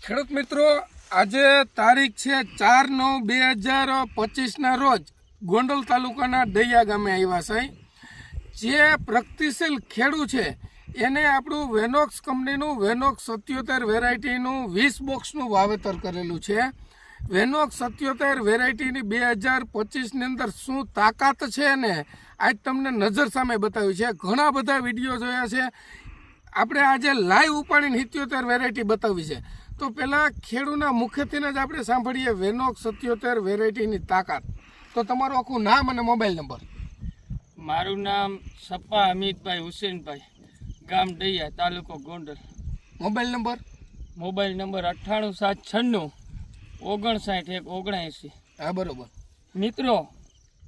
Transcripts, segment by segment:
ખેડૂત મિત્રો, આજે તારીખ છે 4/9/2025 રોજ ગોંડલ તાલુકાના દૈયા ગામે આવ્યા છે. જે પ્રગતિશીલ ખેડૂત છે એને આપણું વેનોક્સ કંપનીનું વેનોક્સ 77 વેરાયટીનું 20 બોક્સનું વાવેતર કરેલું છે. વેનોક્સ 77 વેરાયટીની 2025ની અંદર શું તાકાત છે ને આજ તમને નજર સામે બતાવી છે. ઘણા બધા વિડીયો જોયા છે, આપણે આજે લાઈવ ઉપાડીને 77 વેરાયટી બતાવી છે. તો પહેલાં ખેડૂતના મુખેથી જ આપણે સાંભળીએ વેનોક્સ 77 વેરાયટીની તાકાત. તો તમારું આખું નામ અને મોબાઈલ નંબર. મારું નામ સપ્પા અમિતભાઈ હુસેનભાઈ, ગામ દૈયા, તાલુકો Gondal. Mobile number? Mobile number 98796 59 હા, બરોબર. મિત્રો,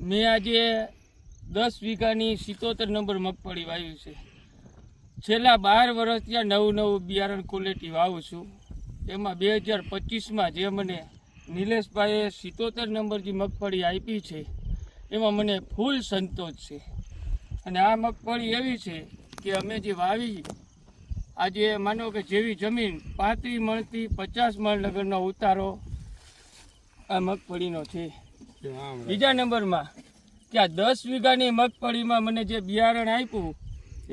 મેં આજે 10 વીઘાની 77 નંબર મગફળી વાવી છે. છેલ્લા 12 વર્ષ ત્યાં નવું બિયારણ ક્વોલિટી વાવું છું. એમાં 2025માં જે મને નિલેશભાઈએ 77 નંબર જે મગફળી આપી છે એમાં મને ફૂલ સંતોષ છે. અને આ મગફળી એવી છે કે અમે જે વાવી, આજે માનો કે જેવી જમીન 35 મણથી 50 મણ લગનનો ઉતારો આ મગફળીનો છે. બીજા નંબરમાં કે આ 10 વીઘાની મગફળીમાં મને જે બિયારણ આપ્યું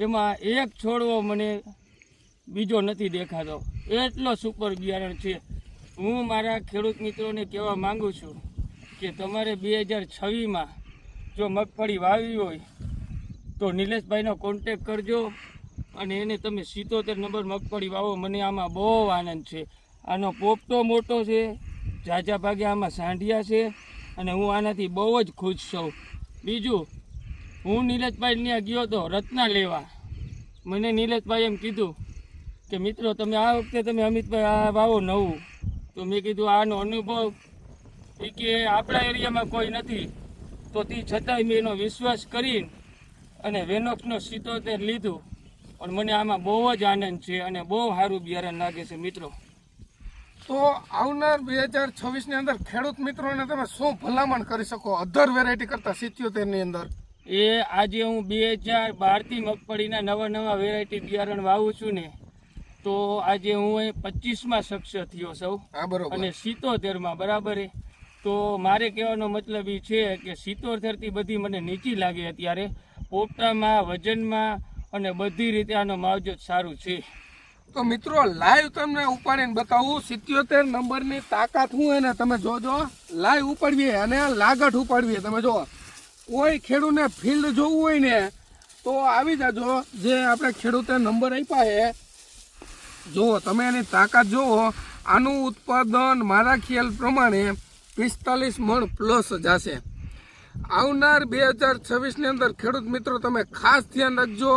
એમાં એક છોડવો મને બીજો નથી દેખાતો, એટલો સુપર બિયારણ છે. હું મારા ખેડૂત મિત્રોને કહેવા માગું છું કે તમારે 2026માં જો મગફળી વાવી હોય તો નિલેશભાઈનો કોન્ટેક કરજો અને એને તમે 77 નંબર મગફળી વાવો. મને આમાં બહુ આનંદ છે. આનો પોપટો મોટો છે, ઝાઝા ભાગે આમાં સાંઢિયા છે અને હું આનાથી બહુ જ ખુશ છું. બીજું, હું નિલેશભાઈ ત્યાં ગયો હતો રત્ના લેવા. મને નિલેશભાઈ એમ કીધું કે મિત્રો તમે આ વખતે તમે અમિતભાઈ આ વાવો નવું. તો મેં કીધું આનો અનુભવ એ કે આપણા એરિયામાં કોઈ નથી, તો તે છતાંય મેં એનો વિશ્વાસ કરીને અને વેનોક્સનો 77 લીધું. પણ મને આમાં બહુ જ આનંદ છે અને બહુ સારું બિયારણ લાગે છે. મિત્રો, તો આવનાર 2026ની અંદર ખેડૂત મિત્રોને તમે શું ભલામણ કરી શકો અધર વેરાયટી કરતાં 77ની અંદર? એ આજે હું 2012થી મગફળીના નવા વેરાયટી બિયારણ વાવું છું ને, તો આજે હું 25માં સક્ષમ થયો છું. હા, બરોબર. અને 77માં બરાબર. તો મારે કહેવાનો મતલબ એ છે કે 77થી બધી મને નીચી લાગે અત્યારે, પોપટામાં, વજનમાં અને બધી રીતે આનો માવજત સારું છે. તો મિત્રો, લાઈવ તમને ઉપાડીને બતાવું 77 નંબરની તાકાત શું એને તમે જોજો. લાઈવ ઉપાડીએ અને લાગટ ઉપાડીએ. તમે જો કોઈ ખેડૂતને ફિલ્ડ જોવું હોય ને તો આવી જાજો. જે આપણે ખેડૂતે નંબર આપ્યા છે, જુઓ તમે એની તાકાત જુઓ. આનું ઉત્પાદન મારા ખ્યાલ પ્રમાણે 45 મણ પ્લસ જશે. આવનાર 2026ની અંદર ખેડૂત મિત્રો તમે ખાસ ધ્યાન રાખજો.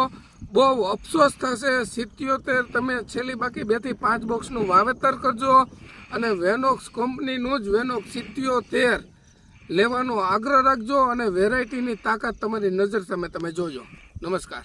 બહુ અફસોસ થશે. 77 તમે છેલ્લી બાકી 2 થી 5 બોક્સનું વાવેતર કરજો અને વેનોક્સ કંપનીનું જ વેનોક્સ 77 લેવાનો આગ્રહ રાખજો અને વેરાયટીની તાકાત તમારી નજર સામે તમે જોજો. નમસ્કાર.